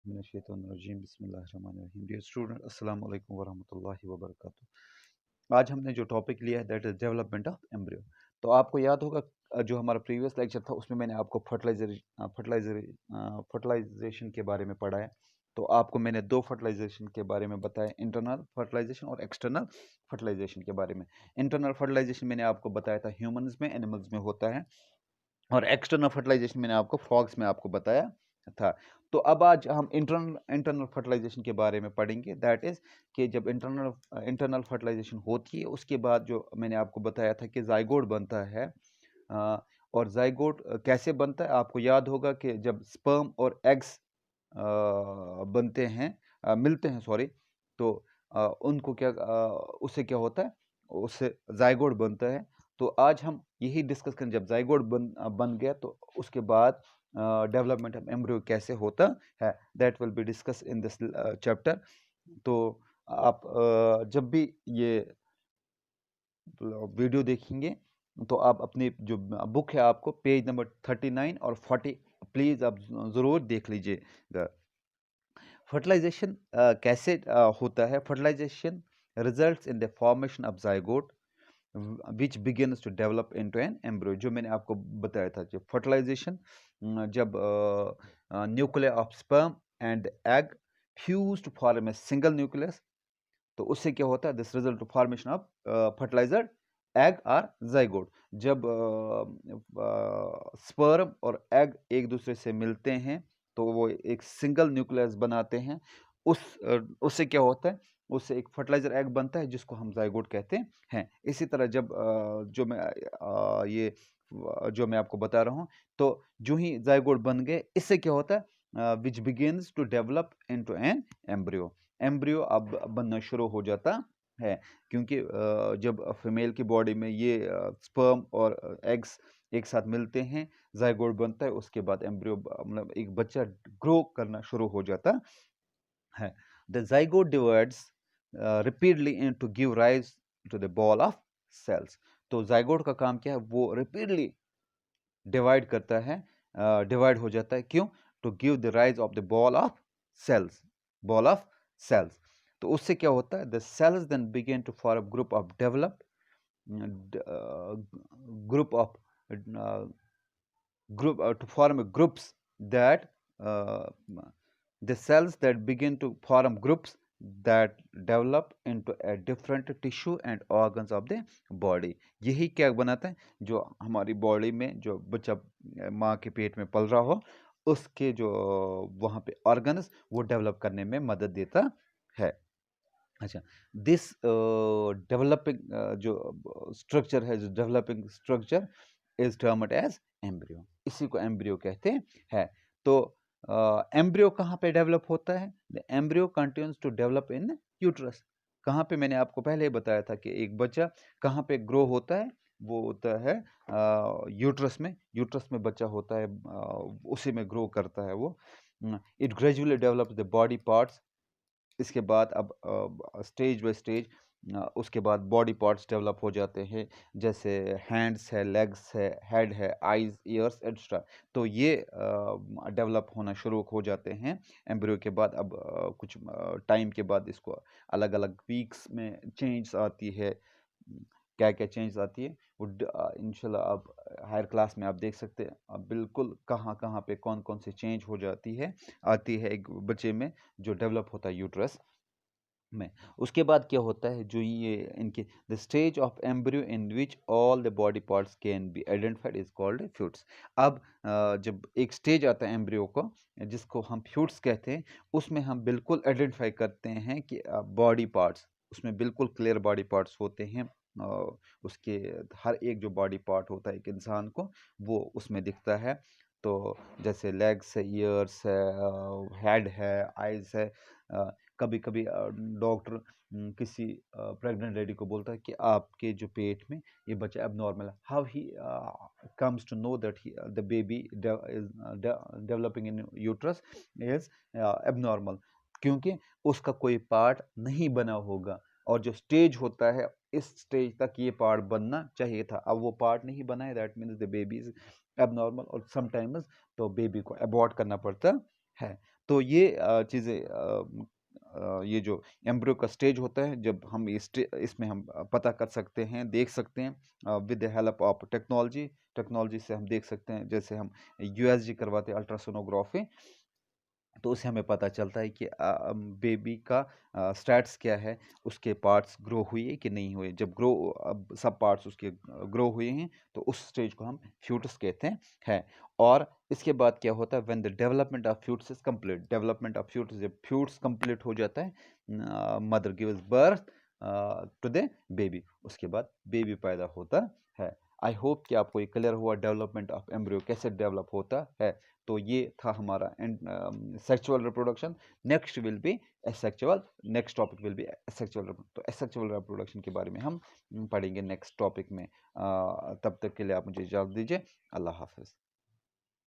मिनश्शैतानिर्रजीम बिस्मिल्लाहिर्रहमानिर्रहीम। Dear student, अस्सलाम वालेकुम वरहमतुल्लाहि वबरकातुहू। आज हमने जो टॉपिक लिया है that is development of embryo. तो आपको याद होगा जो हमारा प्रीवियस लेक्चर था उसमें मैंने आपको फर्टिलाइजेशन के बारे में पढ़ाया। तो आपको मैंने दो फर्टिलाइजेशन के बारे में बताया, इंटरनल फर्टिलाइजेशन और एक्सटर्नल फर्टिलाइजेशन के बारे में। इंटरनल फर्टिलाइजेशन मैंने आपको बताया था ह्यूमंस में, एनिमल्स में होता है, और एक्सटर्नल फर्टिलाइजेशन मैंने आपको फ्रॉग्स में आपको बताया था। तो अब आज हम इंटरनल फर्टिलाइजेशन के बारे में पढ़ेंगे। दैट इज़ कि जब इंटरनल फर्टिलाइजेशन होती है उसके बाद जो मैंने आपको बताया था कि जाइगोट बनता है। और जाइगोट कैसे बनता है, आपको याद होगा कि जब स्पर्म और एग्स बनते हैं, मिलते हैं सॉरी, तो उनको क्या उससे क्या होता है, उससे जाइगोट बनता है। तो आज हम यही डिस्कस करें, जब जाइगोट बन गया तो उसके बाद डेवलपमेंट ऑफ एम्ब्रियो कैसे होता है, that will be discuss in this chapter. तो आप जब भी ये वीडियो देखेंगे तो आप अपनी जो बुक है आपको पेज नंबर 39 और 40 प्लीज़ आप ज़रूर देख लीजिएगा। फर्टिलाइजेशन कैसे होता है? Fertilization results in the formation of zygote which begins to develop into an embryo. जो मैंने आपको बताया था, जब फर्टिलाइजेशन जब nuclear of sperm and egg fuse to form a single nucleus, तो उससे क्या होता है, this result to formation of fertilizer egg or zygote. जब स्पर्म और एग एक दूसरे से मिलते हैं तो वो एक सिंगल न्यूक्लियस बनाते हैं। उससे क्या होता है, उससे एक फर्टिलाइजर एग बनता है जिसको हम जाइगोट कहते हैं। इसी तरह जब जो मैं आपको बता रहा हूँ, तो जो ही जाइगोट बन गए, इससे क्या होता है, which begins to develop into an embryo. Embryo अब बनना शुरू हो जाता है, क्योंकि जब फीमेल की बॉडी में ये स्पर्म और एग्स एक साथ मिलते हैं, जाइगोट बनता है, उसके बाद एम्ब्रियो मतलब एक बच्चा ग्रो करना शुरू हो जाता है। The zygote divides repeatedly to give rise to the ball of cells. तो जाइगोट का काम क्या है, वो रिपीटली डिवाइड करता है, डिवाइड हो जाता है। क्यों? To give the rise of the ball of cells, ball of cells. तो उससे क्या होता है, the cells then begin to form group of develop group of group to form groups that the cells that begin to form groups that develop into a different tissue and organs of the body। यही क्या बनाता है, जो हमारी body में जो बच्चा माँ के पेट में पल रहा हो, उसके जो वहाँ पे ऑर्गन्स वो डेवलप करने में मदद देता है। अच्छा, दिस डेवलपिंग जो स्ट्रक्चर है, जो developing structure is termed as embryo. इसी को एम्ब्रियो कहते हैं। तो एम्ब्रियो कहाँ पे डेवलप होता है? The embryo continues to develop in uterus. कहाँ पे? मैंने आपको पहले ही बताया था कि एक बच्चा कहाँ पे ग्रो होता है, वो होता है यूट्रस में। यूट्रस में बच्चा होता है, उसी में ग्रो करता है वो। It gradually develop the body parts. इसके बाद अब स्टेज बाय स्टेज उसके बाद बॉडी पार्ट्स डेवलप हो जाते हैं, जैसे हैंड्स है, लेग्स है, हेड है, आइज, ईयर्स एक्स्ट्रा। तो ये डेवलप होना शुरू हो जाते हैं एम्ब्रियो के बाद। अब कुछ टाइम के बाद इसको अलग अलग वीक्स में चेंज आती है। क्या क्या चेंज आती है वो इंशाल्लाह आप हायर क्लास में आप देख सकते हैं, अब बिल्कुल कहाँ कहाँ पे कौन कौन से चेंज हो जाती है, आती है एक बच्चे में जो डेवलप होता है यूट्रस में। उसके बाद क्या होता है, जो ये इनके the stage of embryo in which all the body parts can be identified is called fetus. अब जब एक स्टेज आता है एम्ब्रियो को, जिसको हम फ्यूट्स कहते हैं, उसमें हम बिल्कुल आइडेंटिफाई करते हैं कि बॉडी पार्ट्स, उसमें बिल्कुल क्लियर बॉडी पार्ट्स होते हैं। उसके हर एक जो बॉडी पार्ट होता है एक इंसान को, वो उसमें दिखता है। तो जैसे लेग्स है, ईयर्स है, हेड है, आइज है। कभी कभी डॉक्टर किसी प्रेग्नेंट लेडी को बोलता है कि आपके जो पेट में ये बच्चा एबनॉर्मल है। How he comes to know that the baby is developing in uterus is abnormal? क्योंकि उसका कोई पार्ट नहीं बना होगा, और जो स्टेज होता है, इस स्टेज तक ये पार्ट बनना चाहिए था, अब वो पार्ट नहीं बना है, that means the baby is abnormal. और समटाइम्स तो बेबी को अबॉर्ट करना पड़ता है। तो ये चीज़ें ये जो एम्ब्रियो का स्टेज होता है, जब हम इसमें हम पता कर सकते हैं, देख सकते हैं with the help of technology. Technology से हम देख सकते हैं, जैसे हम यूएसजी करवाते हैं, अल्ट्रासोनोग्राफी, तो उससे हमें पता चलता है कि बेबी का स्टैट्स क्या है, उसके पार्ट्स ग्रो हुए कि नहीं हुए। जब अब सब पार्ट्स उसके ग्रो हुए हैं, तो उस स्टेज को हम फ्यूटस कहते हैं। और इसके बाद क्या होता है, when the development of foetus is complete. Development of foetus, जब फ्यूट्स कंप्लीट हो जाता है, mother gives birth to the baby, उसके बाद बेबी पैदा होता है। आई होप कि आपको ये क्लियर हुआ डेवलपमेंट ऑफ एम्ब्रियो कैसे डेवलप होता है। तो ये था हमारा sexual reproduction. Next will be asexual, next topic will be asexual. तो एसेक्सुअल रिप्रोडक्शन के बारे में हम पढ़ेंगे नेक्स्ट टॉपिक में। तब तक के लिए आप मुझे इजाज़त दीजिए। अल्लाह हाफिज़।